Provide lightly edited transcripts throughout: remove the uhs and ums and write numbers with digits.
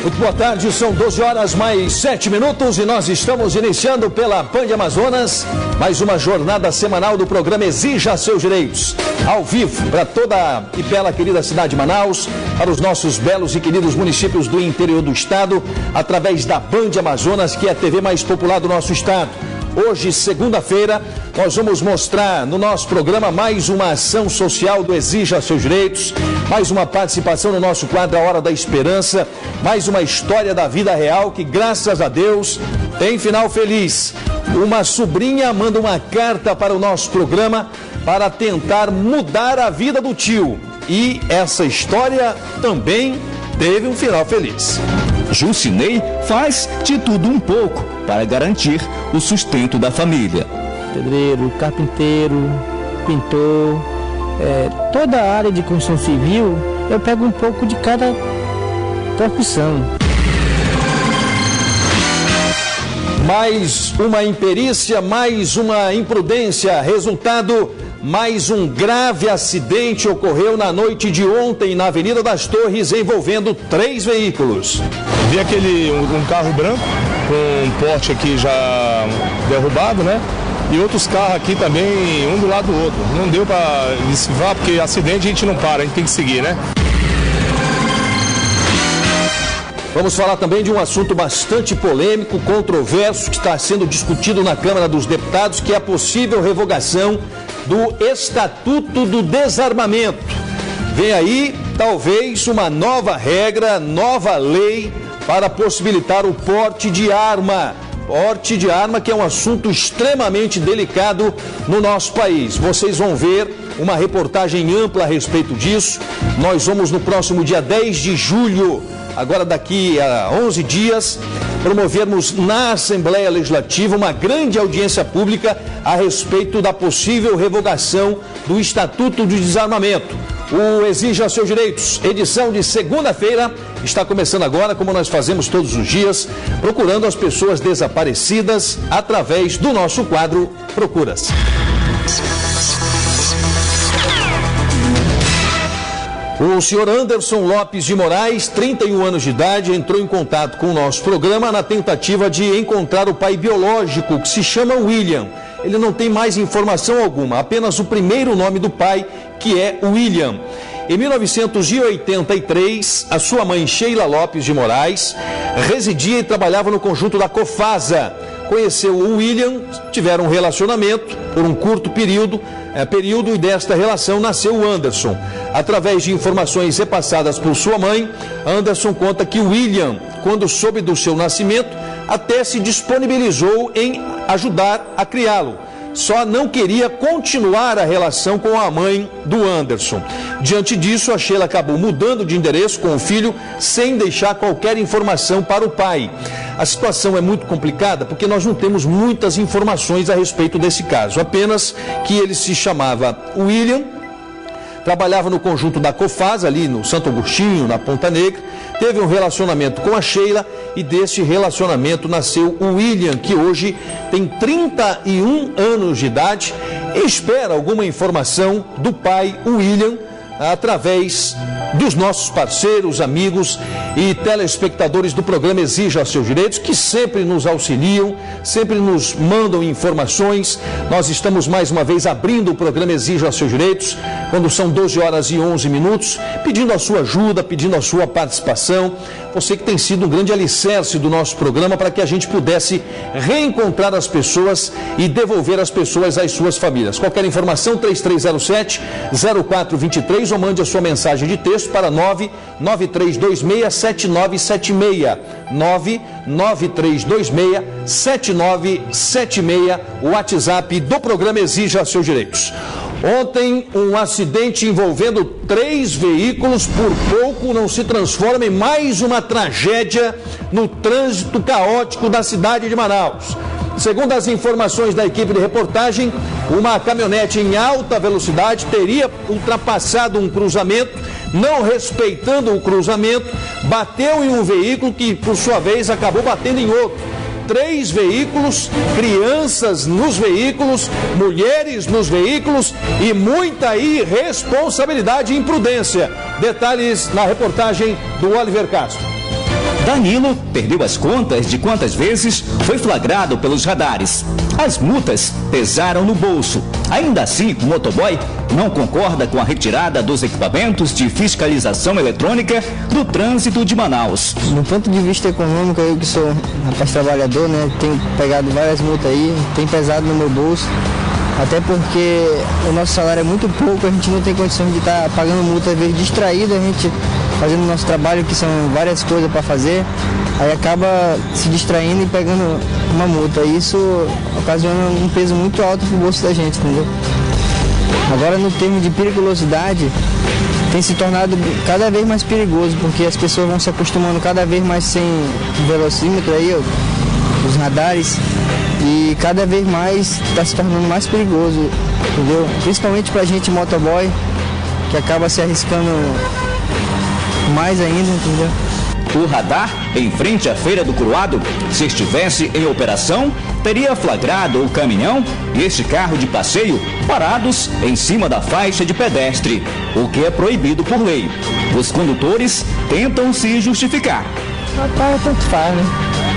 Muito boa tarde, são 12 horas mais 7 minutos e nós estamos iniciando pela Band Amazonas mais uma jornada semanal do programa Exija Seus Direitos. Ao vivo, para toda e bela querida cidade de Manaus, para os nossos belos e queridos municípios do interior do estado, através da Band Amazonas, que é a TV mais popular do nosso estado. Hoje, segunda-feira, nós vamos mostrar no nosso programa mais uma ação social do Exija Seus Direitos, mais uma participação no nosso quadro A Hora da Esperança, mais uma história da vida real que, graças a Deus, tem final feliz. Uma sobrinha manda uma carta para o nosso programa para tentar mudar a vida do tio. E essa história também teve um final feliz. Jucinei faz de tudo um pouco para garantir o sustento da família. Pedreiro, carpinteiro, pintor, toda a área de construção civil, eu pego um pouco de cada profissão. Mais uma imperícia, mais uma imprudência, resultado... Mais um grave acidente ocorreu na noite de ontem na Avenida das Torres, envolvendo 3 veículos. Vi um carro branco com um porte aqui já derrubado, né? E outros carros aqui também, um do lado do outro. Não deu para esquivar, porque acidente a gente não para, a gente tem que seguir, né? Vamos falar também de um assunto bastante polêmico, controverso, que está sendo discutido na Câmara dos Deputados, que é a possível revogação do Estatuto do Desarmamento. Vem aí, talvez, uma nova regra, nova lei para possibilitar o porte de arma. Porte de arma, que é um assunto extremamente delicado no nosso país. Vocês vão ver uma reportagem ampla a respeito disso. Nós vamos no próximo dia 10 de julho, agora daqui a 11 dias, promovermos na Assembleia Legislativa uma grande audiência pública a respeito da possível revogação do Estatuto de Desarmamento. O Exija Seus Direitos, edição de segunda-feira, está começando agora, como nós fazemos todos os dias, procurando as pessoas desaparecidas através do nosso quadro Procuras. O senhor Anderson Lopes de Moraes, 31 anos de idade, entrou em contato com o nosso programa na tentativa de encontrar o pai biológico, que se chama William. Ele não tem mais informação alguma, apenas o primeiro nome do pai, que é William. Em 1983, a sua mãe Sheila Lopes de Moraes residia e trabalhava no conjunto da Cofasa. Conheceu o William, tiveram um relacionamento por um curto período e desta relação nasceu o Anderson. Através de informações repassadas por sua mãe, Anderson conta que o William, quando soube do seu nascimento, até se disponibilizou em ajudar a criá-lo. Só não queria continuar a relação com a mãe do Anderson. Diante disso, a Sheila acabou mudando de endereço com o filho sem deixar qualquer informação para o pai. A situação é muito complicada porque nós não temos muitas informações a respeito desse caso. Apenas que ele se chamava William, trabalhava no conjunto da Cofasa, ali no Santo Agostinho, na Ponta Negra, teve um relacionamento com a Sheila e desse relacionamento nasceu o William, que hoje tem 31 anos de idade e espera alguma informação do pai, o William, através dos nossos parceiros, amigos e telespectadores do programa Exija Seus Direitos, que sempre nos auxiliam, sempre nos mandam informações. Nós estamos mais uma vez abrindo o programa Exija Seus Direitos, quando são 12 horas e 11 minutos, pedindo a sua ajuda, pedindo a sua participação. Você que tem sido um grande alicerce do nosso programa para que a gente pudesse reencontrar as pessoas e devolver as pessoas às suas famílias. Qualquer informação, 3307-0423 ou mande a sua mensagem de texto para 99326-7976. 99326-7976, o WhatsApp do programa Exija Seus Direitos. Ontem, um acidente envolvendo 3 veículos, por pouco não se transforma em mais uma tragédia no trânsito caótico da cidade de Manaus. Segundo as informações da equipe de reportagem, uma caminhonete em alta velocidade teria ultrapassado um cruzamento, não respeitando o cruzamento, bateu em um veículo que, por sua vez, acabou batendo em outro. 3 veículos, crianças nos veículos, mulheres nos veículos e muita irresponsabilidade e imprudência. Detalhes na reportagem do Oliver Castro. Danilo perdeu as contas de quantas vezes foi flagrado pelos radares. As multas pesaram no bolso. Ainda assim, o motoboy não concorda com a retirada dos equipamentos de fiscalização eletrônica do trânsito de Manaus. Do ponto de vista econômico, eu que sou um rapaz trabalhador, né, tenho pegado várias multas aí, tem pesado no meu bolso. Até porque o nosso salário é muito pouco, a gente não tem condições de estar pagando multa, às vezes distraído, a gente fazendo o nosso trabalho, que são várias coisas para fazer, aí acaba se distraindo e pegando uma multa. E isso ocasiona um peso muito alto para o bolso da gente, entendeu? Agora, no termo de periculosidade, tem se tornado cada vez mais perigoso, porque as pessoas vão se acostumando cada vez mais sem velocímetro aí, os radares, e cada vez mais está se tornando mais perigoso, entendeu? Principalmente pra gente motoboy, que acaba se arriscando mais ainda, entendeu? O radar, em frente à Feira do Coroado, se estivesse em operação, teria flagrado o caminhão e este carro de passeio parados em cima da faixa de pedestre, o que é proibido por lei. Os condutores tentam se justificar. Rapaz, tanto faz, né?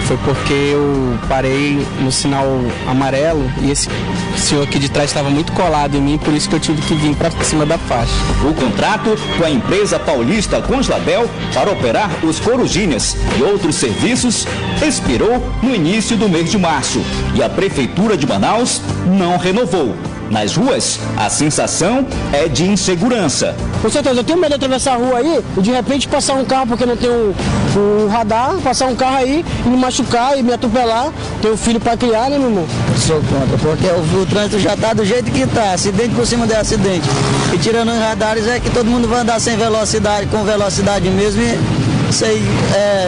Foi porque eu parei no sinal amarelo e esse senhor aqui de trás estava muito colado em mim, por isso que eu tive que vir para cima da faixa. O contrato com a empresa paulista Conslabel para operar os Corujinhas e outros serviços expirou no início do mês de março e a Prefeitura de Manaus não renovou. Nas ruas, a sensação é de insegurança. Com certeza, eu tenho medo de atravessar a rua aí e de repente passar um carro porque não tem um radar, passar um carro aí e me machucar e me atropelar. Tenho filho para criar, né, meu irmão? Sou contra, porque o trânsito já está do jeito que está, acidente por cima de acidente. E tirando os radares é que todo mundo vai andar sem velocidade, com velocidade mesmo, e isso aí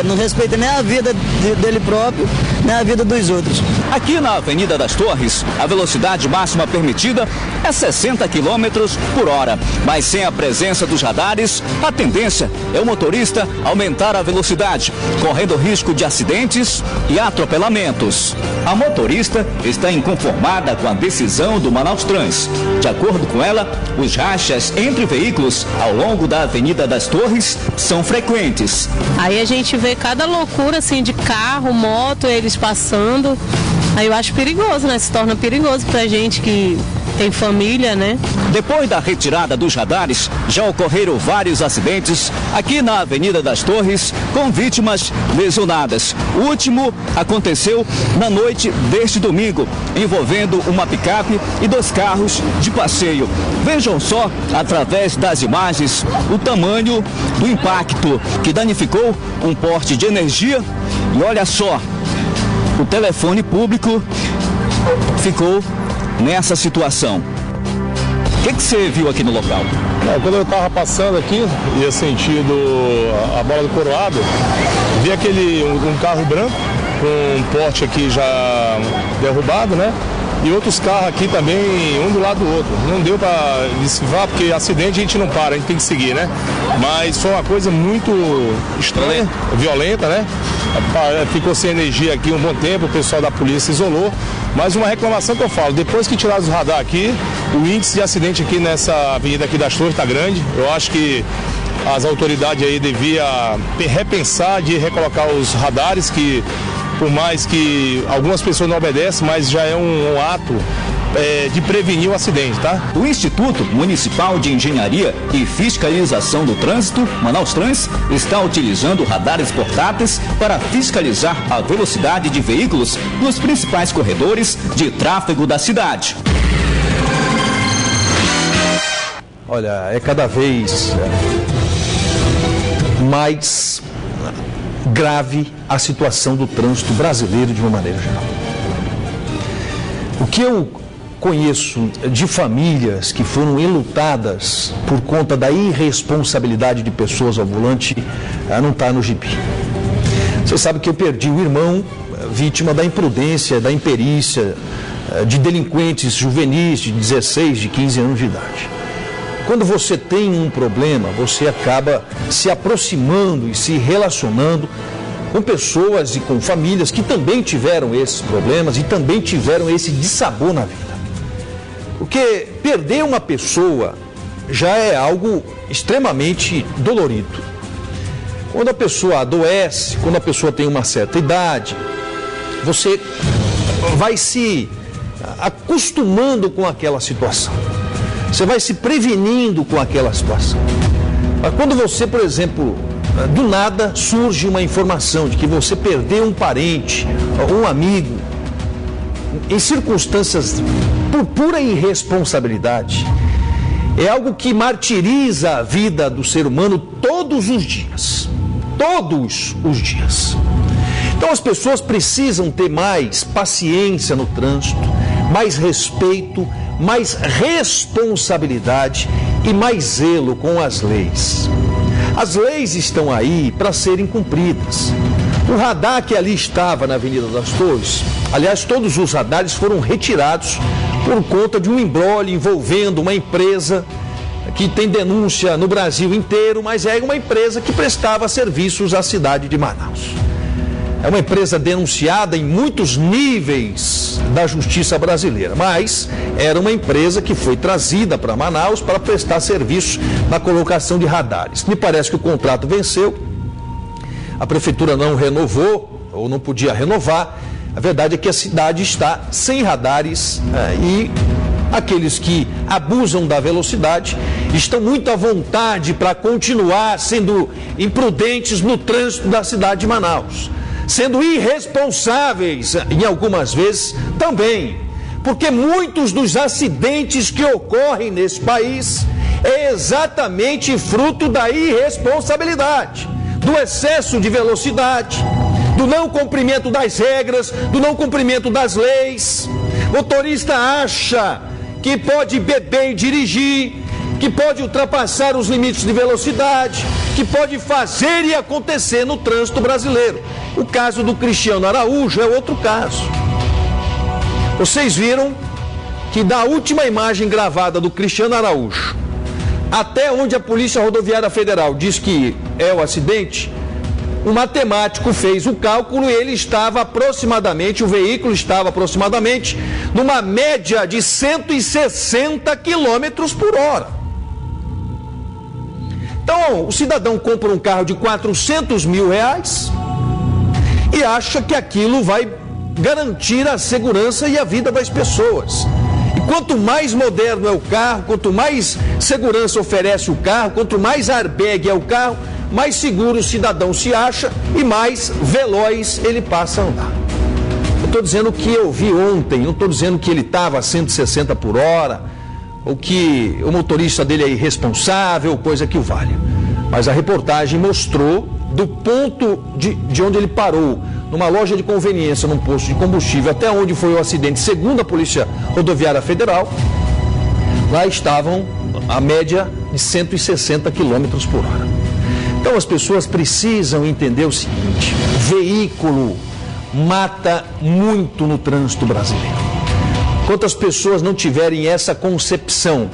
não respeita nem a vida dele próprio, nem a vida dos outros. Aqui na Avenida das Torres, a velocidade máxima permitida é 60 km por hora. Mas sem a presença dos radares, a tendência é o motorista aumentar a velocidade, correndo risco de acidentes e atropelamentos. A motorista está inconformada com a decisão do Manaus Trans. De acordo com ela, os rachas entre veículos ao longo da Avenida das Torres são frequentes. Aí a gente vê cada loucura assim de carro, moto, eles passando. Aí eu acho perigoso, né? Se torna perigoso pra gente que tem família, né? Depois da retirada dos radares, já ocorreram vários acidentes aqui na Avenida das Torres com vítimas lesionadas. O último aconteceu na noite deste domingo, envolvendo uma picape e 2 carros de passeio. Vejam só, através das imagens, o tamanho do impacto que danificou um poste de energia. E olha só, o telefone público ficou nessa situação. O que você viu aqui no local? Quando eu estava passando aqui, ia sentido a Bola do Coroado, vi um carro branco com um poste aqui já derrubado, né? E outros carros aqui também, um do lado do outro. Não deu para desviar, porque acidente a gente não para, a gente tem que seguir, né? Mas foi uma coisa muito estranha, violenta, né? Ficou sem energia aqui um bom tempo, o pessoal da polícia isolou. Mas uma reclamação que eu falo, depois que tiraram os radar aqui, o índice de acidente aqui nessa avenida aqui das Torres está grande. Eu acho que as autoridades aí deviam repensar de recolocar os radares, que por mais que algumas pessoas não obedecem, mas já é um ato de prevenir o acidente, tá? O Instituto Municipal de Engenharia e Fiscalização do Trânsito, Manaus Trans, está utilizando radares portáteis para fiscalizar a velocidade de veículos nos principais corredores de tráfego da cidade. Olha, é cada vez mais grave a situação do trânsito brasileiro de uma maneira geral. O que eu conheço de famílias que foram enlutadas por conta da irresponsabilidade de pessoas ao volante não está no gibi. Você sabe que eu perdi o irmão vítima da imprudência, da imperícia de delinquentes juvenis de 16, de 15 anos de idade. Quando você tem um problema, você acaba se aproximando e se relacionando com pessoas e com famílias que também tiveram esses problemas e também tiveram esse dissabor na vida. Porque perder uma pessoa já é algo extremamente dolorido. Quando a pessoa adoece, quando a pessoa tem uma certa idade, você vai se acostumando com aquela situação. Você vai se prevenindo com aquela situação. Mas quando você, por exemplo, do nada surge uma informação de que você perdeu um parente, um amigo, em circunstâncias por pura irresponsabilidade, é algo que martiriza a vida do ser humano todos os dias. Todos os dias. Então as pessoas precisam ter mais paciência no trânsito, mais respeito, mais responsabilidade e mais zelo com as leis. As leis estão aí para serem cumpridas. O radar que ali estava na Avenida das Torres, aliás, todos os radares foram retirados por conta de um imbróglio envolvendo uma empresa que tem denúncia no Brasil inteiro, mas é uma empresa que prestava serviços à cidade de Manaus. É uma empresa denunciada em muitos níveis da justiça brasileira, mas era uma empresa que foi trazida para Manaus para prestar serviço na colocação de radares. Me parece que o contrato venceu, a prefeitura não renovou, ou não podia renovar. A verdade é que a cidade está sem radares e aqueles que abusam da velocidade estão muito à vontade para continuar sendo imprudentes no trânsito da cidade de Manaus, sendo irresponsáveis em algumas vezes também, porque muitos dos acidentes que ocorrem nesse país é exatamente fruto da irresponsabilidade, do excesso de velocidade, do não cumprimento das regras, do não cumprimento das leis. O motorista acha que pode beber e dirigir, que pode ultrapassar os limites de velocidade, que pode fazer e acontecer no trânsito brasileiro. O caso do Cristiano Araújo é outro caso. Vocês viram que da última imagem gravada do Cristiano Araújo, até onde a Polícia Rodoviária Federal diz que é o acidente, o matemático fez o cálculo e ele estava aproximadamente, o veículo estava aproximadamente numa média de 160 km por hora. Então, o cidadão compra um carro de 400 mil reais e acha que aquilo vai garantir a segurança e a vida das pessoas. E quanto mais moderno é o carro, quanto mais segurança oferece o carro, quanto mais airbag é o carro, mais seguro o cidadão se acha e mais veloz ele passa a andar. Eu estou dizendo o que eu vi ontem, não estou dizendo que ele estava a 160 por hora, ou que o motorista dele é irresponsável, coisa que o valha. Mas a reportagem mostrou do ponto de onde ele parou, numa loja de conveniência, num posto de combustível, até onde foi o acidente, segundo a Polícia Rodoviária Federal, lá estavam a média de 160 km por hora. Então as pessoas precisam entender o seguinte: veículo mata muito no trânsito brasileiro. Quantas pessoas não tiverem essa concepção,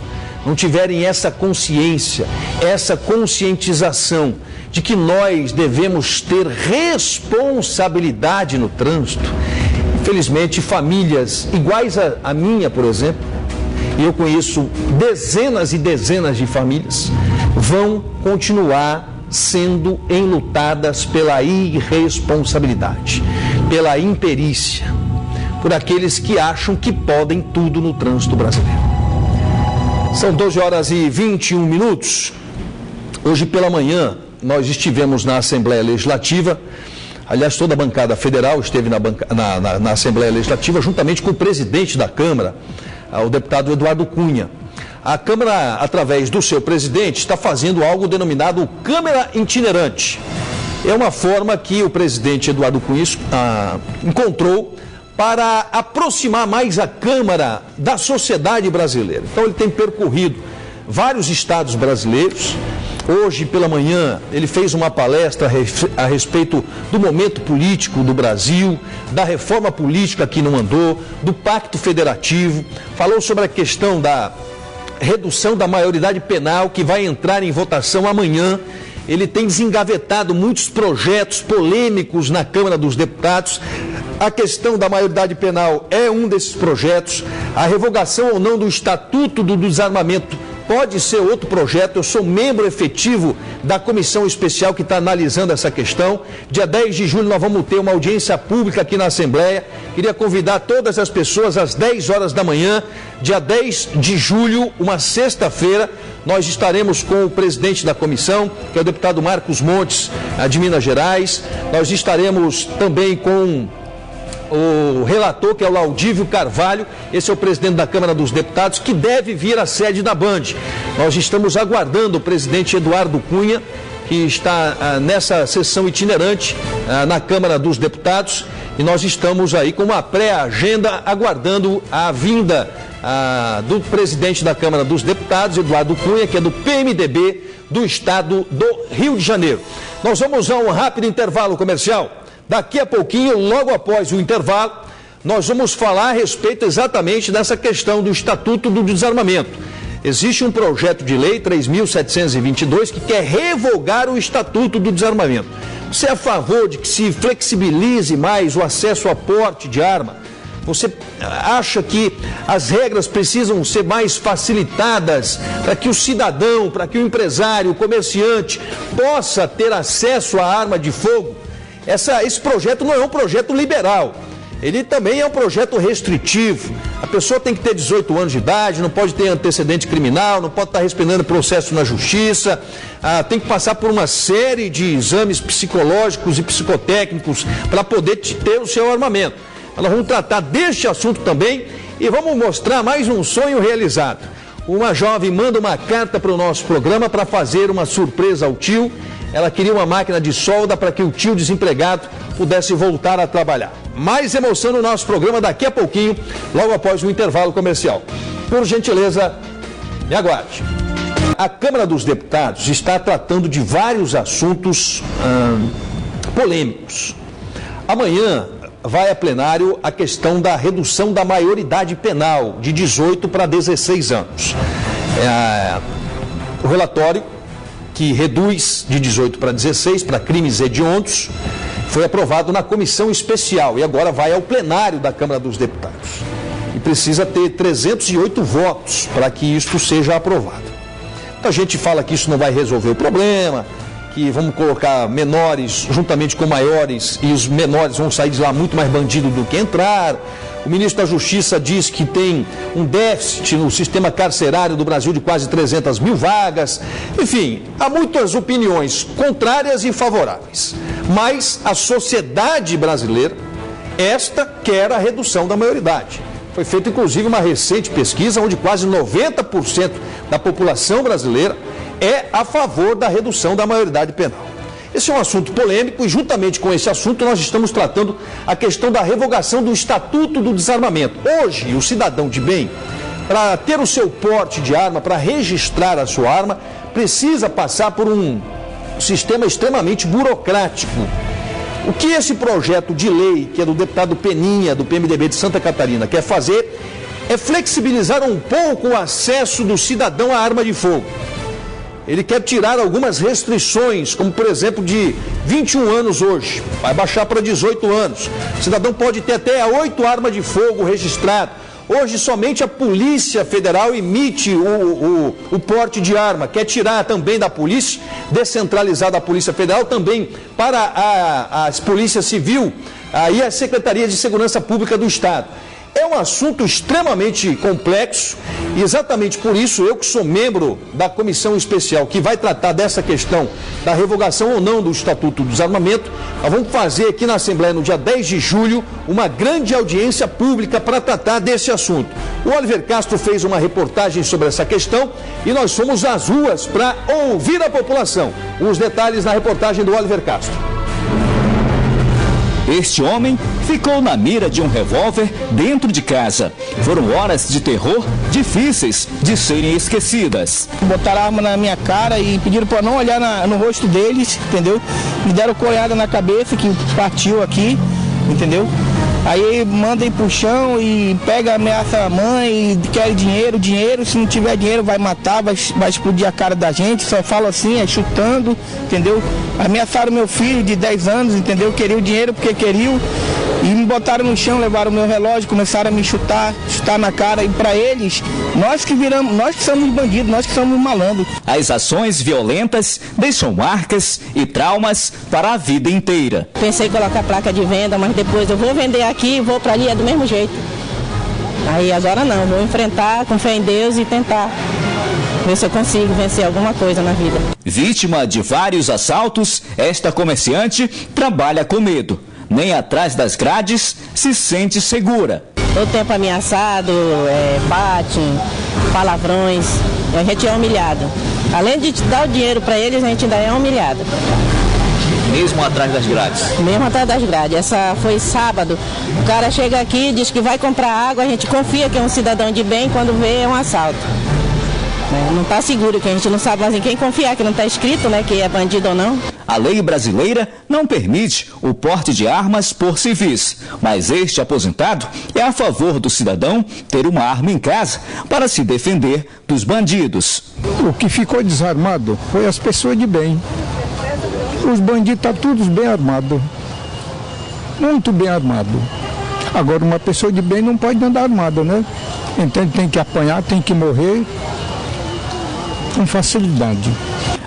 não tiverem essa consciência, essa conscientização de que nós devemos ter responsabilidade no trânsito, infelizmente famílias iguais à minha, por exemplo, e eu conheço dezenas e dezenas de famílias, vão continuar sendo enlutadas pela irresponsabilidade, pela imperícia, por aqueles que acham que podem tudo no trânsito brasileiro. São 12 horas e 21 minutos. Hoje pela manhã nós estivemos na Assembleia Legislativa, aliás toda a bancada federal esteve na Assembleia Legislativa juntamente com o presidente da Câmara, o deputado Eduardo Cunha. A Câmara, através do seu presidente, está fazendo algo denominado Câmara Itinerante. É uma forma que o presidente Eduardo Cunha encontrou para aproximar mais a Câmara da sociedade brasileira. Então ele tem percorrido vários estados brasileiros. Hoje pela manhã ele fez uma palestra a respeito do momento político do Brasil, da reforma política que não andou, do pacto federativo, falou sobre a questão da redução da maioridade penal que vai entrar em votação amanhã. Ele tem desengavetado muitos projetos polêmicos na Câmara dos Deputados. A questão da maioridade penal é um desses projetos. A revogação ou não do Estatuto do Desarmamento pode ser outro projeto. Eu sou membro efetivo da comissão especial que está analisando essa questão. Dia 10 de julho nós vamos ter uma audiência pública aqui na Assembleia. Queria convidar todas as pessoas às 10 horas da manhã, dia 10 de julho, uma sexta-feira. Nós estaremos com o presidente da comissão, que é o deputado Marcos Montes, de Minas Gerais. Nós estaremos também com o relator, que é o Laudívio Carvalho, esse é o presidente da Câmara dos Deputados, que deve vir à sede da Band. Nós estamos aguardando o presidente Eduardo Cunha, que está nessa sessão itinerante na Câmara dos Deputados, e nós estamos aí com uma pré-agenda aguardando a vinda do presidente da Câmara dos Deputados, Eduardo Cunha, que é do PMDB do estado do Rio de Janeiro. Nós vamos a um rápido intervalo comercial. Daqui a pouquinho, logo após o intervalo, nós vamos falar a respeito exatamente dessa questão do Estatuto do Desarmamento. Existe um projeto de lei 3.722 que quer revogar o Estatuto do Desarmamento. Você é a favor de que se flexibilize mais o acesso a porte de arma? Você acha que as regras precisam ser mais facilitadas para que o cidadão, para que o empresário, o comerciante possa ter acesso à arma de fogo? Esse projeto não é um projeto liberal, ele também é um projeto restritivo. A pessoa tem que ter 18 anos de idade, não pode ter antecedente criminal, não pode estar respondendo processo na justiça, tem que passar por uma série de exames psicológicos e psicotécnicos para poder ter o seu armamento. Nós vamos tratar deste assunto também e vamos mostrar mais um sonho realizado. Uma jovem manda uma carta para o nosso programa para fazer uma surpresa ao tio. Ela queria uma máquina de solda para que o tio desempregado pudesse voltar a trabalhar. Mais emoção no nosso programa daqui a pouquinho, logo após o intervalo comercial. Por gentileza, me aguarde. A Câmara dos Deputados está tratando de vários assuntos polêmicos. Amanhã vai a plenário a questão da redução da maioridade penal de 18 para 16 anos. O relatório que reduz de 18 para 16 para crimes hediondos, foi aprovado na comissão especial e agora vai ao plenário da Câmara dos Deputados. E precisa ter 308 votos para que isso seja aprovado. Muita gente fala que isso não vai resolver o problema, que vamos colocar menores juntamente com maiores e os menores vão sair de lá muito mais bandido do que entraram. O ministro da Justiça diz que tem um déficit no sistema carcerário do Brasil de quase 300 mil vagas. Enfim, há muitas opiniões contrárias e favoráveis. Mas a sociedade brasileira, esta quer a redução da maioridade. Foi feita inclusive uma recente pesquisa onde quase 90% da população brasileira é a favor da redução da maioridade penal. Esse é um assunto polêmico e juntamente com esse assunto nós estamos tratando a questão da revogação do Estatuto do Desarmamento. Hoje, o cidadão de bem, para ter o seu porte de arma, para registrar a sua arma, precisa passar por um sistema extremamente burocrático. O que esse projeto de lei, que é do deputado Peninha, do PMDB de Santa Catarina, quer fazer é flexibilizar um pouco o acesso do cidadão à arma de fogo. Ele quer tirar algumas restrições, como por exemplo de 21 anos hoje, vai baixar para 18 anos. O cidadão pode ter até 8 armas de fogo registradas. Hoje somente a Polícia Federal emite o porte de arma, quer tirar também da Polícia, descentralizar da Polícia Federal também para a Polícia Civil e a Secretaria de Segurança Pública do Estado. É um assunto extremamente complexo e exatamente por isso eu que sou membro da comissão especial que vai tratar dessa questão da revogação ou não do Estatuto do Desarmamento, nós vamos fazer aqui na Assembleia no dia 10 de julho uma grande audiência pública para tratar desse assunto. O Oliver Castro fez uma reportagem sobre essa questão e nós fomos às ruas para ouvir a população. Os detalhes na reportagem do Oliver Castro. Este homem ficou na mira de um revólver dentro de casa. Foram horas de terror difíceis de serem esquecidas. Botaram a arma na minha cara e pediram para não olhar no rosto deles, entendeu? Me deram coiada na cabeça que partiu aqui, entendeu? Aí manda ir pro chão e pega, ameaça a mãe, quer dinheiro, se não tiver dinheiro vai matar, vai explodir a cara da gente, só fala assim, chutando, entendeu? Ameaçaram meu filho de 10 anos, entendeu? Queria o dinheiro porque queriam, E me botaram no chão, levaram o meu relógio, começaram a me chutar na cara. E para eles, nós que somos bandidos, nós que somos malandros. As ações violentas deixam marcas e traumas para a vida inteira. Pensei em colocar placa de venda, mas depois eu vou vender aqui e vou para ali, é do mesmo jeito. Aí agora não, vou enfrentar com fé em Deus e tentar ver se eu consigo vencer alguma coisa na vida. Vítima de vários assaltos, esta comerciante trabalha com medo. Nem atrás das grades se sente segura. Todo tempo ameaçado, bate, palavrões, a gente é humilhado. Além de dar o dinheiro para eles, a gente ainda é humilhado. Mesmo atrás das grades? Mesmo atrás das grades. Essa foi sábado. O cara chega aqui, diz que vai comprar água, a gente confia que é um cidadão de bem, quando vê é um assalto. Não está seguro, que a gente não sabe mais em quem confiar, que não está escrito, né, que é bandido ou não. A lei brasileira não permite o porte de armas por civis, mas este aposentado é a favor do cidadão ter uma arma em casa para se defender dos bandidos. O que ficou desarmado foi as pessoas de bem. Os bandidos estão todos bem armados, muito bem armados. Agora, uma pessoa de bem não pode andar armada, né? Então tem que apanhar, tem que morrer com facilidade.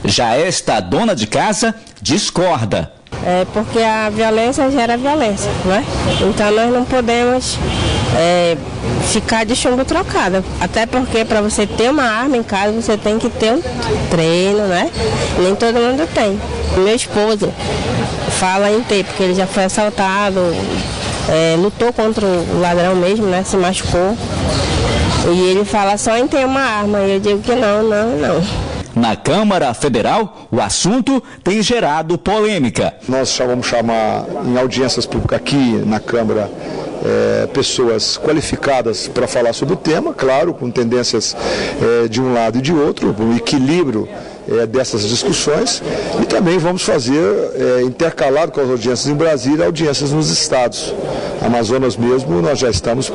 Já esta dona de casa discorda. É porque a violência gera violência, né? Então nós não podemos ficar de chumbo trocado. Até porque para você ter uma arma em casa você tem que ter um treino, né? Nem todo mundo tem. Meu esposo fala em ter, porque ele já foi assaltado, lutou contra o ladrão mesmo, né? Se machucou. E ele fala só em ter uma arma. E eu digo que não. Na Câmara Federal, o assunto tem gerado polêmica. Nós vamos chamar em audiências públicas aqui na Câmara pessoas qualificadas para falar sobre o tema, claro, com tendências de um lado e de outro, um equilíbrio dessas discussões, e também vamos fazer, intercalado com as audiências em Brasília, audiências nos estados. Amazonas mesmo, nós já estamos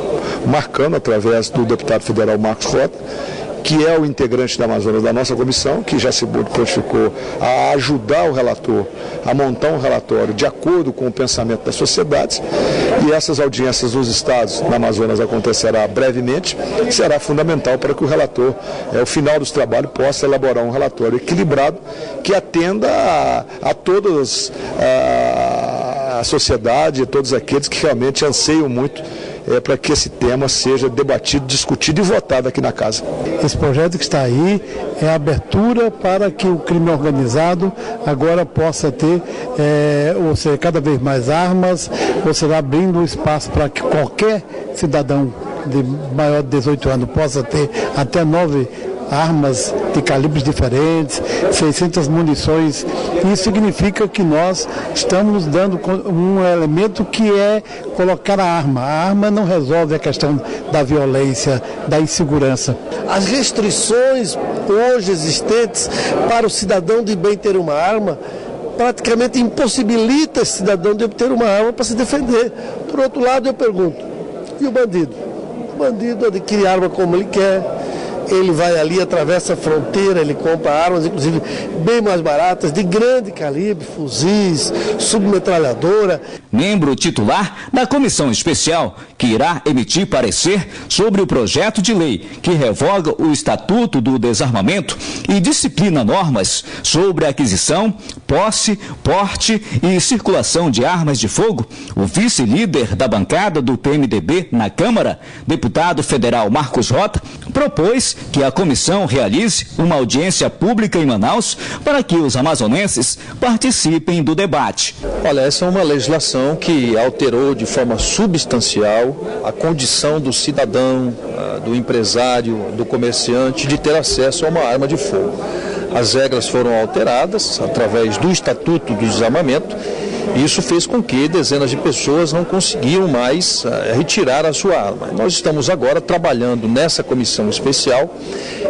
marcando, através do deputado federal Marcos Rota, que é o integrante da Amazonas da nossa comissão, que já se prontificou a ajudar o relator a montar um relatório de acordo com o pensamento das sociedades, e essas audiências nos estados da Amazonas acontecerá brevemente, será fundamental para que o relator, ao final dos trabalhos, possa elaborar um relatório equilibrado que atenda a todas a sociedade, a todos aqueles que realmente anseiam muito para que esse tema seja debatido, discutido e votado aqui na casa. Esse projeto que está aí é a abertura para que o crime organizado agora possa ter, ou seja, cada vez mais armas, ou seja, abrindo espaço para que qualquer cidadão de maior de 18 anos possa ter até 9 armas de calibres diferentes, 600 munições. Isso significa que nós estamos dando um elemento que é colocar a arma. A arma não resolve a questão da violência, da insegurança. As restrições hoje existentes para o cidadão de bem ter uma arma praticamente impossibilita esse cidadão de obter uma arma para se defender. Por outro lado, eu pergunto, e o bandido? O bandido adquire arma como ele quer. Ele vai ali, atravessa a fronteira, ele compra armas, inclusive bem mais baratas, de grande calibre, fuzis, submetralhadora. Membro titular da comissão especial que irá emitir parecer sobre o projeto de lei que revoga o Estatuto do Desarmamento e disciplina normas sobre aquisição, posse, porte e circulação de armas de fogo, o vice-líder da bancada do PMDB na Câmara, deputado federal Marcos Rota, propôs que a comissão realize uma audiência pública em Manaus para que os amazonenses participem do debate. Olha, essa é uma legislação que alterou de forma substancial a condição do cidadão, do empresário, do comerciante de ter acesso a uma arma de fogo. As regras foram alteradas através do Estatuto do Desarmamento. Isso fez com que dezenas de pessoas não conseguiam mais retirar a sua arma. Nós estamos agora trabalhando nessa comissão especial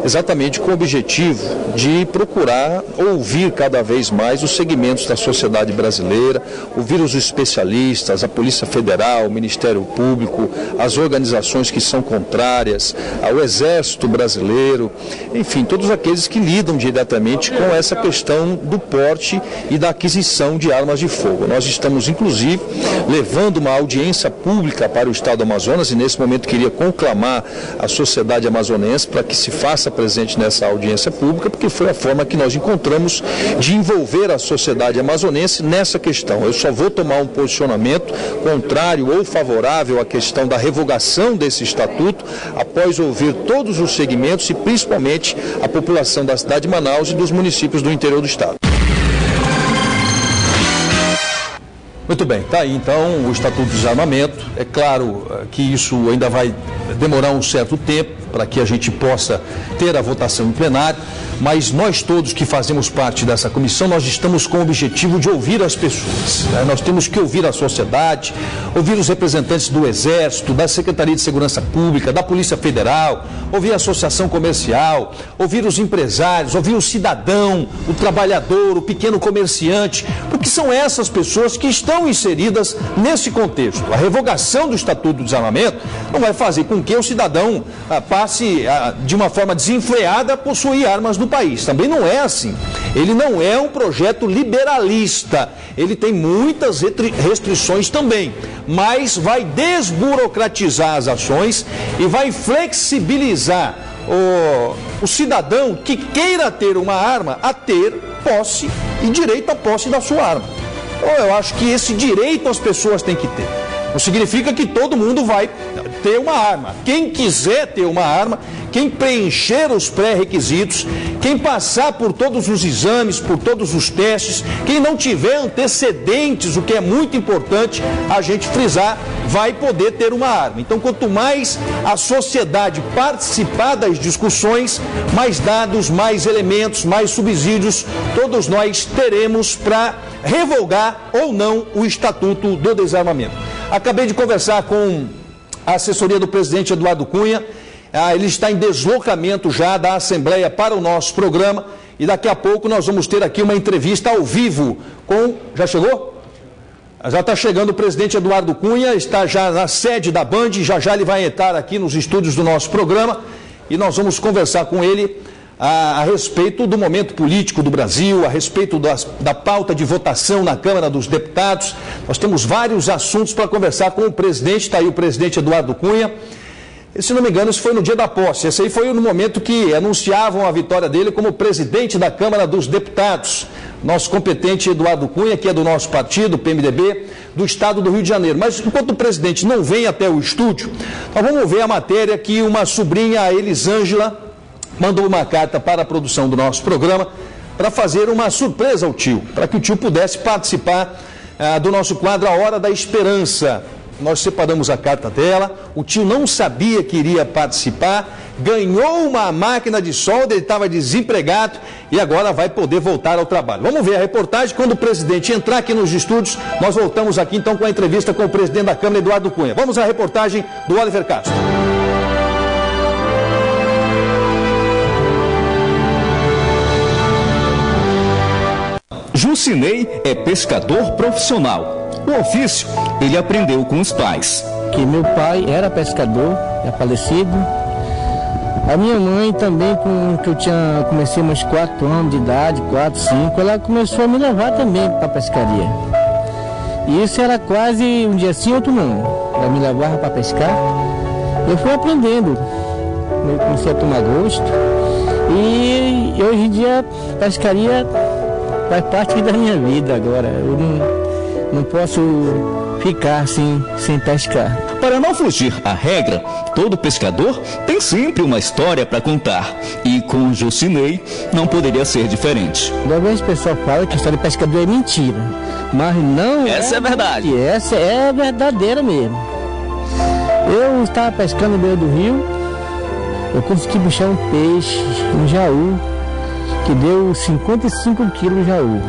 exatamente com o objetivo de procurar ouvir cada vez mais os segmentos da sociedade brasileira, ouvir os especialistas, a Polícia Federal, o Ministério Público, as organizações que são contrárias, ao Exército Brasileiro, enfim, todos aqueles que lidam diretamente com essa questão do porte e da aquisição de armas de fogo. Nós estamos, inclusive, levando uma audiência pública para o Estado do Amazonas e, nesse momento, queria conclamar a sociedade amazonense para que se faça presente nessa audiência pública, porque foi a forma que nós encontramos de envolver a sociedade amazonense nessa questão. Eu só vou tomar um posicionamento contrário ou favorável à questão da revogação desse estatuto após ouvir todos os segmentos e principalmente a população da cidade de Manaus e dos municípios do interior do estado. Muito bem, está aí então o Estatuto do Desarmamento. É claro que isso ainda vai demorar um certo tempo para que a gente possa ter a votação em plenário, mas nós todos que fazemos parte dessa comissão, nós estamos com o objetivo de ouvir as pessoas, né? Nós temos que ouvir a sociedade, ouvir os representantes do Exército, da Secretaria de Segurança Pública, da Polícia Federal, ouvir a Associação Comercial, ouvir os empresários, ouvir o cidadão, o trabalhador, o pequeno comerciante, porque são essas pessoas que estão inseridas nesse contexto. A revogação do Estatuto do Desarmamento não vai fazer com que o cidadão passe de uma forma desenfreada a possuir armas no país. Também não é assim. Ele não é um projeto liberalista. Ele tem muitas restrições também, mas vai desburocratizar as ações e vai flexibilizar o cidadão que queira ter uma arma a ter posse e direito à posse da sua arma. Então, eu acho que esse direito as pessoas têm que ter. Não significa que todo mundo vai ter uma arma. Quem quiser ter uma arma, quem preencher os pré-requisitos, quem passar por todos os exames, por todos os testes, quem não tiver antecedentes, o que é muito importante a gente frisar, vai poder ter uma arma. Então, quanto mais a sociedade participar das discussões, mais dados, mais elementos, mais subsídios, todos nós teremos para revogar ou não o Estatuto do Desarmamento. Acabei de conversar com a assessoria do presidente Eduardo Cunha, ele está em deslocamento já da Assembleia para o nosso programa e daqui a pouco nós vamos ter aqui uma entrevista ao vivo com... Já chegou? Já está chegando o presidente Eduardo Cunha, está já na sede da Band, já ele vai entrar aqui nos estúdios do nosso programa e nós vamos conversar com ele a respeito do momento político do Brasil, a respeito da pauta de votação na Câmara dos Deputados. Nós temos vários assuntos para conversar com o presidente, está aí o presidente Eduardo Cunha. E, se não me engano, isso foi no dia da posse. Esse aí foi no momento que anunciavam a vitória dele como presidente da Câmara dos Deputados. Nosso competente Eduardo Cunha, que é do nosso partido, PMDB, do estado do Rio de Janeiro. Mas enquanto o presidente não vem até o estúdio, nós vamos ver a matéria que uma sobrinha, a Elisângela, mandou uma carta para a produção do nosso programa para fazer uma surpresa ao tio, para que o tio pudesse participar do nosso quadro A Hora da Esperança. Nós separamos a carta dela, o tio não sabia que iria participar, ganhou uma máquina de solda, ele estava desempregado e agora vai poder voltar ao trabalho. Vamos ver a reportagem, quando o presidente entrar aqui nos estúdios, nós voltamos aqui então com a entrevista com o presidente da Câmara, Eduardo Cunha. Vamos à reportagem do Oliver Castro. Jucinei é pescador profissional. O ofício ele aprendeu com os pais. Que meu pai era pescador, é falecido. A minha mãe também, que eu comecei uns 4 anos de idade, 4, 5, ela começou a me levar também para a pescaria. E isso era quase um dia sim, outro não. Ela me levava para pescar. Eu fui aprendendo. Eu comecei a tomar gosto. E hoje em dia a pescaria faz parte da minha vida agora. Eu não posso ficar assim, sem pescar. Para não fugir à regra, todo pescador tem sempre uma história para contar. E com o Jucinei não poderia ser diferente. Às vezes o pessoal fala que a história de pescador é mentira. Mas não essa é verdade. Essa é verdadeira mesmo. Eu estava pescando no meio do rio, eu consegui puxar um peixe, um jaú, que deu 55 quilos de jaú.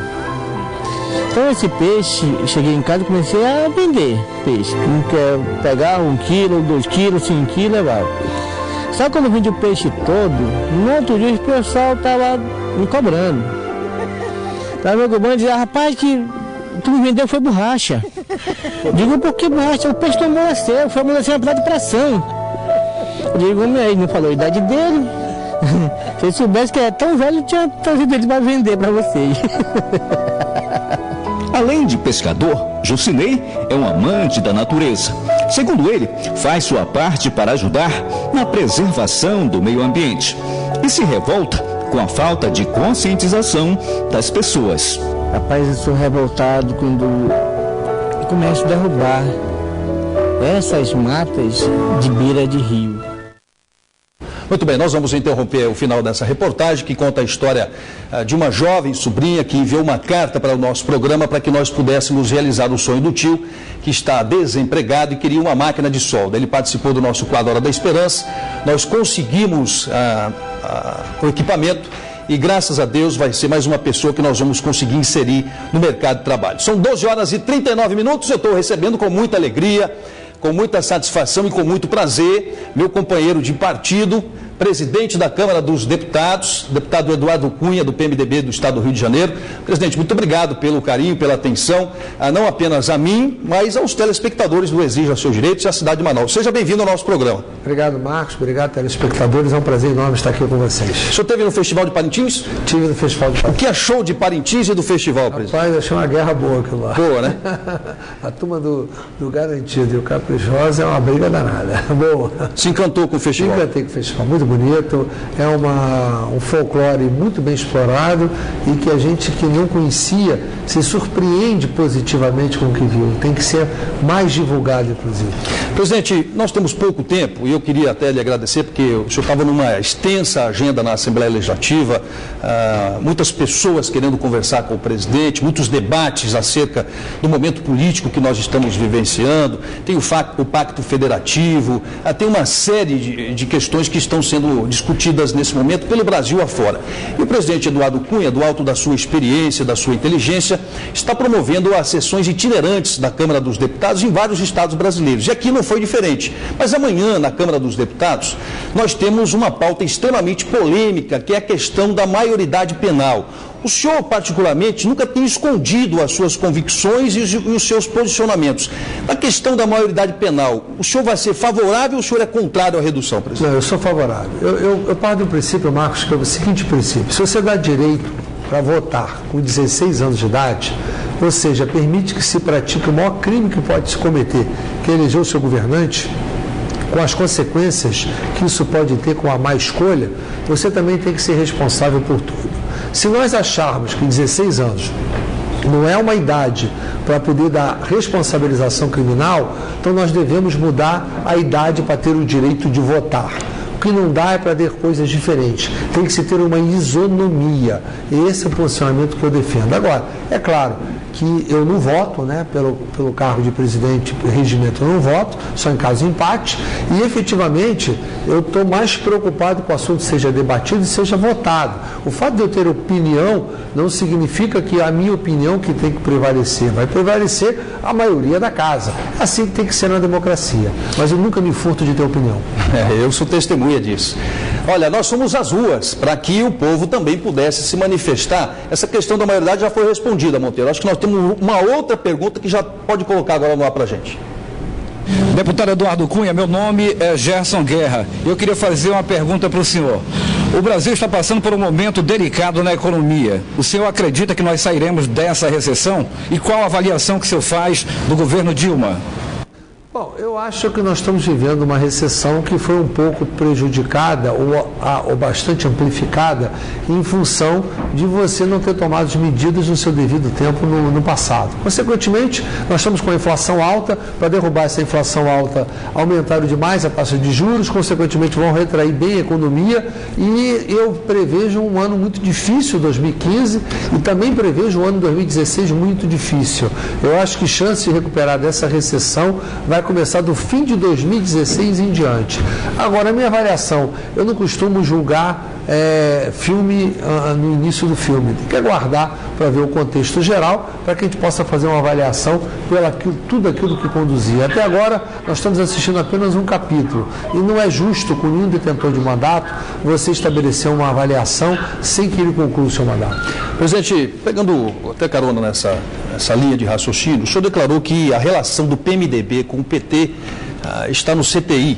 Então esse peixe, cheguei em casa e comecei a vender peixe. Não quer pegar 1 quilo, 2 quilos, 5 quilos, levava. Só quando eu vendi o peixe todo, no outro dia o pessoal estava me cobrando. Estava me cobrando e dizia, rapaz, que tu me vendeu foi borracha. Digo, por que borracha? O peixe não amoleceu, foi amolecer na panela de pressão. Digo, ele não falou a idade dele. Se ele soubesse que é tão velho, eu tinha trazido ele para vender para vocês. Além de pescador, Jucinei é um amante da natureza. Segundo ele, faz sua parte para ajudar na preservação do meio ambiente e se revolta com a falta de conscientização das pessoas. Rapaz, eu sou revoltado quando começo a derrubar essas matas de beira de rio. Muito bem, nós vamos interromper o final dessa reportagem que conta a história de uma jovem sobrinha que enviou uma carta para o nosso programa para que nós pudéssemos realizar o sonho do tio, que está desempregado e queria uma máquina de solda. Ele participou do nosso quadro Hora da Esperança, nós conseguimos o equipamento e graças a Deus vai ser mais uma pessoa que nós vamos conseguir inserir no mercado de trabalho. São 12 horas e 39 minutos, eu estou recebendo com muita alegria, com muita satisfação e com muito prazer, meu companheiro de partido, presidente da Câmara dos Deputados, deputado Eduardo Cunha, do PMDB do Estado do Rio de Janeiro. Presidente, muito obrigado pelo carinho, pela atenção, não apenas a mim, mas aos telespectadores do Exija Seus Direitos e à cidade de Manaus. Seja bem-vindo ao nosso programa. Obrigado, Marcos. Obrigado, telespectadores. É um prazer enorme estar aqui com vocês. O senhor esteve no Festival de Parintins? Tive no Festival de Parintins. O que achou de Parintins e do festival, presidente? Rapaz, achei uma guerra boa aquilo lá. Boa, né? A turma do Garantido e o Caprichosa é uma briga danada. Boa. Se encantou com o festival? Se encantei com o festival. Muito bonito. É um folclore muito bem explorado e que a gente que não conhecia se surpreende positivamente com o que viu. Tem que ser mais divulgado, inclusive. Presidente, nós temos pouco tempo e eu queria até lhe agradecer porque o senhor estava numa extensa agenda na Assembleia Legislativa, muitas pessoas querendo conversar com o presidente, muitos debates acerca do momento político que nós estamos vivenciando, tem o Pacto Federativo, tem uma série de questões que estão sendo discutidas nesse momento pelo Brasil afora. E o presidente Eduardo Cunha, do alto da sua experiência, da sua inteligência, está promovendo as sessões itinerantes da Câmara dos Deputados em vários estados brasileiros. E aqui não foi diferente. Mas amanhã, na Câmara dos Deputados, nós temos uma pauta extremamente polêmica, que é a questão da maioridade penal. O senhor, particularmente, nunca tem escondido as suas convicções e os seus posicionamentos. Na questão da maioridade penal, o senhor vai ser favorável ou o senhor é contrário à redução, presidente? Não, eu sou favorável. Eu parto do princípio, Marcos, que é o seguinte princípio. Se você dá direito para votar com 16 anos de idade, ou seja, permite que se pratique o maior crime que pode se cometer, que é eleger o seu governante, com as consequências que isso pode ter com a má escolha, você também tem que ser responsável por tudo. Se nós acharmos que 16 anos não é uma idade para poder dar responsabilização criminal, então nós devemos mudar a idade para ter o direito de votar. O que não dá é para ter coisas diferentes. Tem que se ter uma isonomia. Esse é o posicionamento que eu defendo. Agora, é claro que eu não voto, né, pelo cargo de presidente regimento eu não voto, só em caso de empate, e efetivamente eu estou mais preocupado que o assunto seja debatido e seja votado. O fato de eu ter opinião não significa que a minha opinião que tem que prevalecer, vai prevalecer a maioria da casa. É assim que tem que ser na democracia, mas eu nunca me furto de ter opinião. Eu sou testemunha disso. Olha, nós fomos às ruas para que o povo também pudesse se manifestar. Essa questão da maioridade já foi respondida, Monteiro. Acho que nós temos uma outra pergunta que já pode colocar agora no ar para a gente. Deputado Eduardo Cunha, meu nome é Gerson Guerra. Eu queria fazer uma pergunta para o senhor. O Brasil está passando por um momento delicado na economia. O senhor acredita que nós sairemos dessa recessão? E qual a avaliação que o senhor faz do governo Dilma? Bom, eu acho que nós estamos vivendo uma recessão que foi um pouco prejudicada ou bastante amplificada em função de você não ter tomado as medidas no seu devido tempo no passado. Consequentemente, nós estamos com a inflação alta. Para derrubar essa inflação alta, aumentaram demais a taxa de juros, consequentemente vão retrair bem a economia e eu prevejo um ano muito difícil, 2015, e também prevejo o ano 2016 muito difícil. Eu acho que chance de recuperar dessa recessão vai começar do fim de 2016 em diante. Agora, a minha avaliação, eu não costumo julgar filme no início do filme. Tem que aguardar para ver o contexto geral, para que a gente possa fazer uma avaliação tudo aquilo que conduzia. Até agora, nós estamos assistindo apenas um capítulo. E não é justo, com nenhum detentor de mandato, você estabelecer uma avaliação sem que ele conclua o seu mandato. Presidente, pegando até carona nessa linha de raciocínio, o senhor declarou que a relação do PMDB com o PT está no CTI.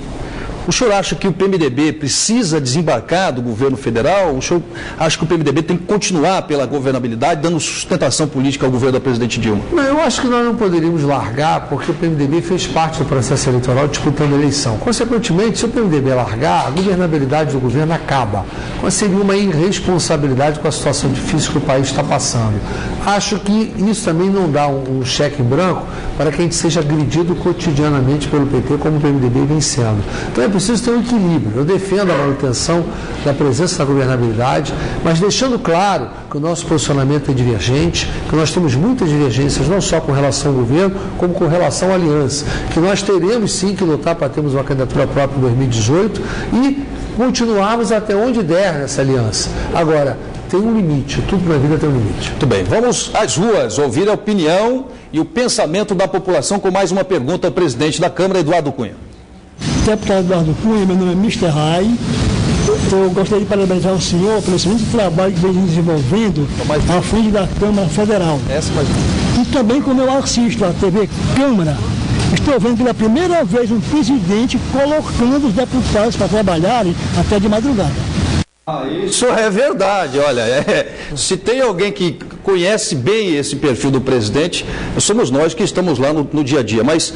O senhor acha que o PMDB precisa desembarcar do governo federal? O senhor acha que o PMDB tem que continuar pela governabilidade, dando sustentação política ao governo da presidente Dilma? Não, eu acho que nós não poderíamos largar, porque o PMDB fez parte do processo eleitoral disputando a eleição. Consequentemente, se o PMDB largar, a governabilidade do governo acaba. Seria uma irresponsabilidade com a situação difícil que o país está passando. Acho que isso também não dá um cheque em branco para que a gente seja agredido cotidianamente pelo PT, como o PMDB vem sendo. Então é preciso ter um equilíbrio. Eu defendo a manutenção da presença da governabilidade, mas deixando claro que o nosso posicionamento é divergente, que nós temos muitas divergências, não só com relação ao governo, como com relação à aliança, que nós teremos sim que lutar para termos uma candidatura própria em 2018 e continuarmos até onde der nessa aliança. Agora, tem um limite, tudo na vida tem um limite. Muito bem, vamos às ruas ouvir a opinião e o pensamento da população com mais uma pergunta ao presidente da Câmara, Eduardo Cunha. Deputado Eduardo Cunha, meu nome é Mr. Rai. Eu gostaria de parabenizar o senhor pelo excelente trabalho que vem desenvolvendo à frente da Câmara Federal. E também, como eu assisto à TV Câmara, estou vendo pela primeira vez um presidente colocando os deputados para trabalharem até de madrugada. Isso é verdade, olha, se tem alguém que conhece bem esse perfil do presidente, somos nós que estamos lá no dia a dia. Mas,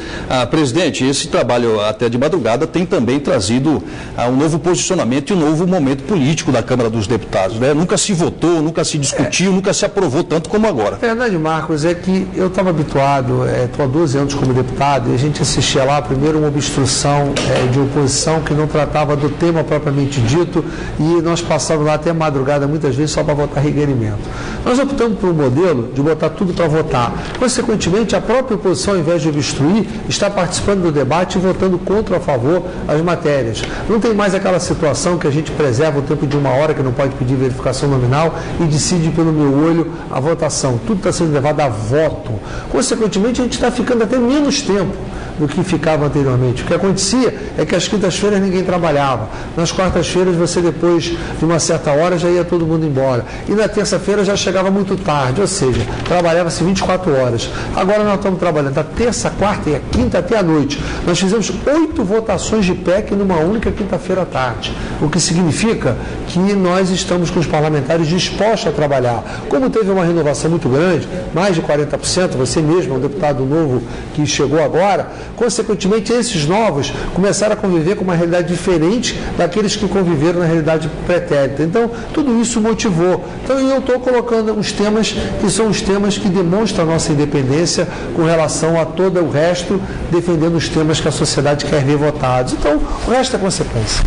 presidente, esse trabalho até de madrugada tem também trazido um novo posicionamento e um novo momento político da Câmara dos Deputados, né? Nunca se votou, nunca se discutiu, nunca se aprovou tanto como agora. A verdade, Marcos, é que eu estava habituado, estou há 12 anos como deputado, e a gente assistia lá primeiro uma obstrução de oposição que não tratava do tema propriamente dito, e nós passávamos lá até a madrugada, muitas vezes, só para votar requerimento. Nós optamos por um modelo de botar tudo para votar. Consequentemente, a própria oposição, ao invés de obstruir, está participando do debate e votando contra ou a favor as matérias. Não tem mais aquela situação que a gente preserva o tempo de uma hora, que não pode pedir verificação nominal, e decide pelo meu olho a votação. Tudo está sendo levado a voto. Consequentemente, a gente está ficando até menos tempo do que ficava anteriormente. O que acontecia é que às quintas-feiras ninguém trabalhava. Nas quartas-feiras, você depois de uma certa hora já ia todo mundo embora. E na terça-feira já chegava muito tarde, ou seja, trabalhava-se 24 horas. Agora nós estamos trabalhando da terça, quarta e a quinta até a noite. Nós fizemos 8 votações de PEC numa única quinta-feira à tarde. O que significa que nós estamos com os parlamentares dispostos a trabalhar. Como teve uma renovação muito grande, mais de 40%, você mesmo, um deputado novo que chegou agora, consequentemente esses novos começaram a conviver com uma realidade diferente daqueles que conviveram na realidade pretérita. Então, tudo isso motivou. Então, eu estou colocando uns temas que são os temas que demonstram a nossa independência com relação a todo o resto, defendendo os temas que a sociedade quer ver votados. Então, o resto é consequência.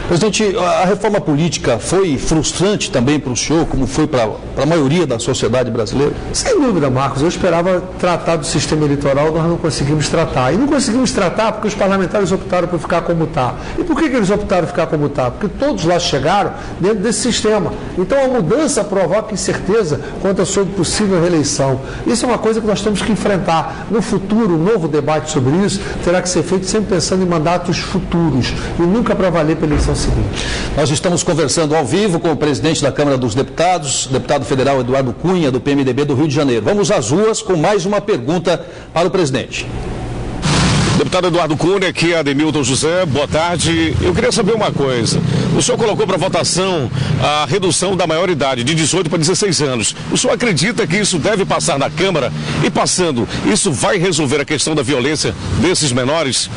Presidente, a reforma política foi frustrante também para o senhor, como foi para a maioria da sociedade brasileira? Sem dúvida, Marcos. Eu esperava tratar do sistema eleitoral, nós não conseguimos tratar. E não conseguimos tratar porque os parlamentares optaram por ficar como está. E por que eles optaram por ficar como está? Porque todos lá chegaram dentro desse sistema. Então a mudança provoca incerteza quanto à sua possível reeleição. Isso é uma coisa que nós temos que enfrentar. No futuro, um novo debate sobre isso terá que ser feito sempre pensando em mandatos futuros e nunca para valer pela eleição seguinte. Nós estamos conversando ao vivo com o presidente da Câmara dos Deputados, deputado federal Eduardo Cunha, do PMDB do Rio de Janeiro. Vamos às ruas com mais uma pergunta para o presidente. Deputado Eduardo Cunha, aqui é Ademilton José, boa tarde. Eu queria saber uma coisa. O senhor colocou para votação a redução da maioridade de 18 para 16 anos. O senhor acredita que isso deve passar na Câmara? E passando, isso vai resolver a questão da violência desses menores?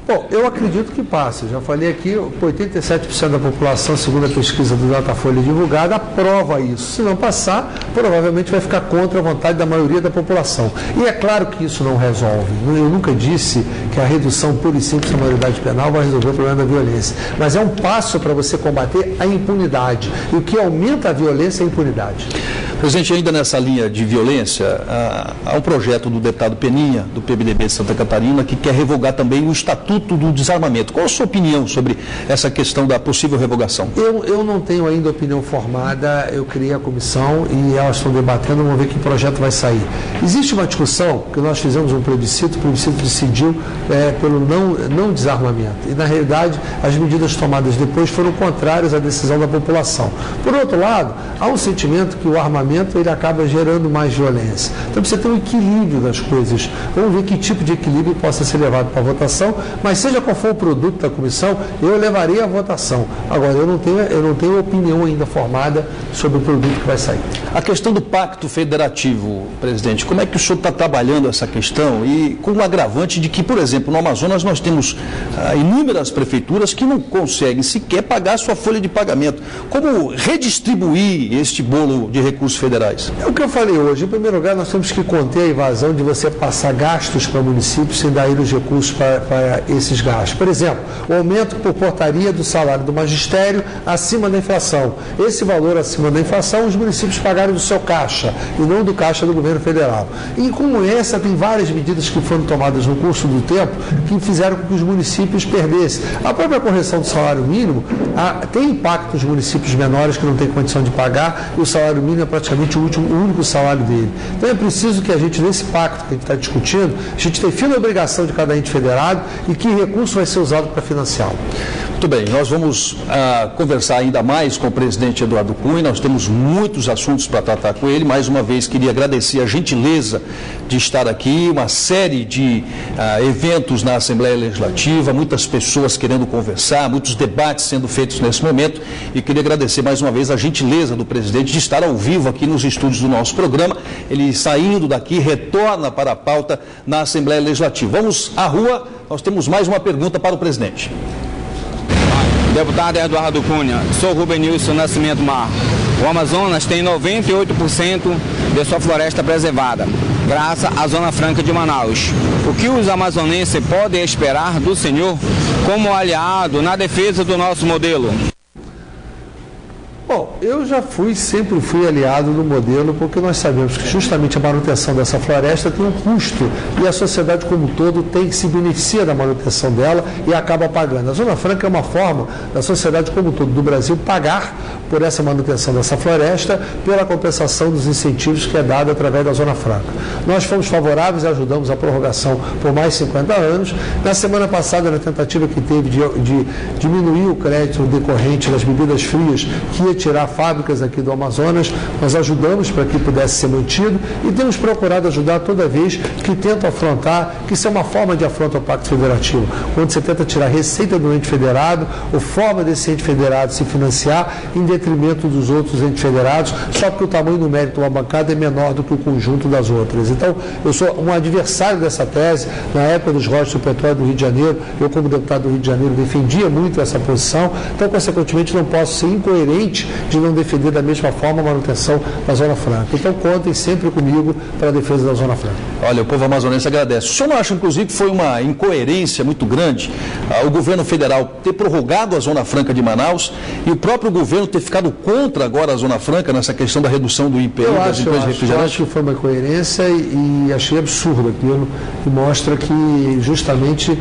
Bom, eu acredito que passe. Já falei aqui, 87% da população, segundo a pesquisa do Datafolha divulgada, aprova isso. Se não passar, provavelmente vai ficar contra a vontade da maioria da população. E é claro que isso não resolve. Eu nunca disse que a redução pura e simples da maioridade penal vai resolver o problema da violência. Mas é um passo para você combater a impunidade. E o que aumenta a violência é a impunidade. Presidente, ainda nessa linha de violência, há um projeto do deputado Peninha, do PMDB de Santa Catarina, que quer revogar também o Estatuto do Desarmamento. Qual a sua opinião sobre essa questão da possível revogação? Eu não tenho ainda opinião formada, eu criei a comissão e elas estão debatendo, vamos ver que projeto vai sair. Existe uma discussão, que nós fizemos um plebiscito, o plebiscito decidiu pelo não desarmamento. E, na realidade, as medidas tomadas depois foram contrárias à decisão da população. Por outro lado, há um sentimento que o armamento ele acaba gerando mais violência. Então precisa ter um equilíbrio das coisas. Vamos ver que tipo de equilíbrio possa ser levado para a votação, mas seja qual for o produto da comissão, eu levarei à votação. Agora, eu não tenho opinião ainda formada sobre o produto que vai sair. A questão do pacto federativo, presidente, como é que o senhor está trabalhando essa questão? E com o agravante de que, por exemplo, no Amazonas nós temos inúmeras prefeituras que não conseguem sequer pagar a sua folha de pagamento. Como redistribuir este bolo de recursos federais? É o que eu falei hoje. Em primeiro lugar, nós temos que conter a evasão de você passar gastos para municípios sem dar os recursos para esses gastos. Por exemplo, o aumento por portaria do salário do magistério acima da inflação. Esse valor acima da inflação, os municípios pagaram do seu caixa e não do caixa do governo federal. E como essa, tem várias medidas que foram tomadas no curso do tempo que fizeram com que os municípios perdessem. A própria correção do salário mínimo tem impacto nos municípios menores que não têm condição de pagar, e o salário mínimo é praticamente o único salário dele. Então é preciso que a gente, nesse pacto que a gente está discutindo, a gente defina a obrigação de cada ente federado e que recurso vai ser usado para financiá-lo. Muito bem, nós vamos conversar ainda mais com o presidente Eduardo Cunha, nós temos muitos assuntos para tratar com ele. Mais uma vez, queria agradecer a gentileza de estar aqui, uma série de eventos na Assembleia Legislativa, muitas pessoas querendo conversar, muitos debates sendo feitos nesse momento, e queria agradecer mais uma vez a gentileza do presidente de estar ao vivo aqui nos estúdios do nosso programa. Ele, saindo daqui, retorna para a pauta na Assembleia Legislativa. Vamos à rua, nós temos mais uma pergunta para o presidente. Deputado Eduardo Cunha, sou Rubenilson Nascimento Mar. O Amazonas tem 98% de sua floresta preservada, graças à Zona Franca de Manaus. O que os amazonenses podem esperar do senhor como aliado na defesa do nosso modelo? Bom, eu sempre fui aliado do modelo, porque nós sabemos que justamente a manutenção dessa floresta tem um custo e a sociedade como um todo se beneficia da manutenção dela e acaba pagando. A Zona Franca é uma forma da sociedade como um todo do Brasil pagar por essa manutenção dessa floresta, pela compensação dos incentivos que é dado através da Zona Franca. Nós fomos favoráveis e ajudamos a prorrogação por mais 50 anos. Na semana passada, na tentativa que teve de diminuir o crédito decorrente das bebidas frias, que ia tirar fábricas aqui do Amazonas, nós ajudamos para que pudesse ser mantido e temos procurado ajudar toda vez que tentam afrontar, que isso é uma forma de afronta ao Pacto Federativo, quando você tenta tirar receita do ente federado ou forma desse ente federado se financiar em detrimento dos outros entes federados, só porque o tamanho numérico de uma bancada é menor do que o conjunto das outras. Então, eu sou um adversário dessa tese. Na época dos royalties do petróleo do Rio de Janeiro, eu como deputado do Rio de Janeiro defendia muito essa posição, então, consequentemente, não posso ser incoerente de não defender da mesma forma a manutenção da Zona Franca. Então, contem sempre comigo para a defesa da Zona Franca. Olha, o povo amazonense agradece. O senhor não acha, inclusive, que foi uma incoerência muito grande o governo federal ter prorrogado a Zona Franca de Manaus e o próprio governo ter ficado contra agora a Zona Franca nessa questão da redução do IPI das empresas de refrigerante? Eu acho que foi uma incoerência e achei absurdo aquilo, e mostra que justamente,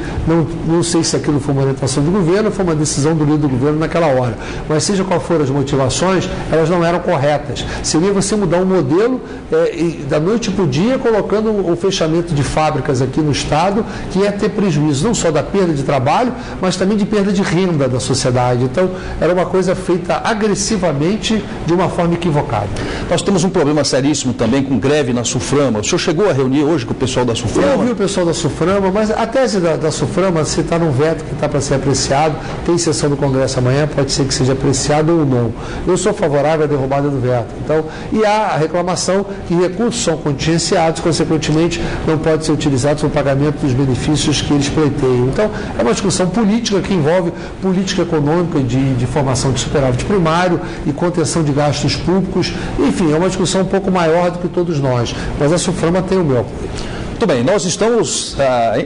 não sei se aquilo foi uma orientação do governo ou foi uma decisão do líder do governo naquela hora, mas seja qual for as motivações, elas não eram corretas. Seria você mudar um modelo da noite para o dia, colocando o fechamento de fábricas aqui no estado, que ia ter prejuízo não só da perda de trabalho, mas também de perda de renda da sociedade. Então, era uma coisa feita agressivamente de uma forma equivocada. Nós temos um problema seríssimo também com greve na Suframa. O senhor chegou a reunir hoje com o pessoal da Suframa? Eu ouvi o pessoal da Suframa, mas a tese da Suframa, se está num veto que está para ser apreciado, tem sessão do Congresso amanhã, pode ser que seja apreciado ou não. Eu sou favorável à derrubada do veto. Então, e há a reclamação que recursos são contingenciados, consequentemente, não pode ser utilizados para o pagamento dos benefícios que eles pleiteiam. Então, é uma discussão política que envolve política econômica de formação de superávit primário e contenção de gastos públicos. Enfim, é uma discussão um pouco maior do que todos nós. Mas a Suframa tem o meu apoio. Muito bem, nós estamos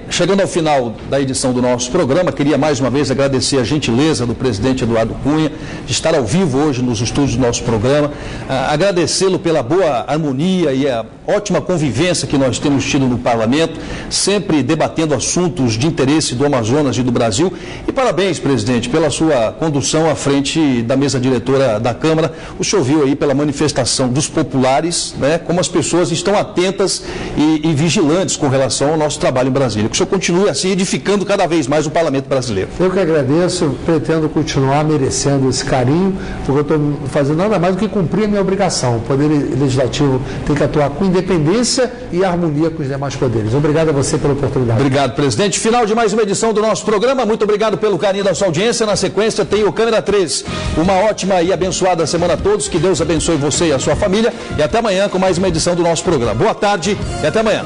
chegando ao final da edição do nosso programa. Queria mais uma vez agradecer a gentileza do presidente Eduardo Cunha de estar ao vivo hoje nos estúdios do nosso programa, agradecê-lo pela boa harmonia e a ótima convivência que nós temos tido no parlamento, sempre debatendo assuntos de interesse do Amazonas e do Brasil. E parabéns, presidente, pela sua condução à frente da mesa diretora da Câmara. O senhor viu aí pela manifestação dos populares, né, como as pessoas estão atentas e vigilantes com relação ao nosso trabalho em Brasília. Que o senhor continue assim, edificando cada vez mais o parlamento brasileiro. Eu que agradeço, pretendo continuar merecendo esse carinho, porque eu estou fazendo nada mais do que cumprir a minha obrigação. O Poder Legislativo tem que atuar com independência e harmonia com os demais poderes. Obrigado a você pela oportunidade. Obrigado, presidente. Final de mais uma edição do nosso programa. Muito obrigado pelo carinho da sua audiência. Na sequência tem o Câmera 3. Uma ótima e abençoada semana a todos. Que Deus abençoe você e a sua família. E até amanhã com mais uma edição do nosso programa. Boa tarde e até amanhã.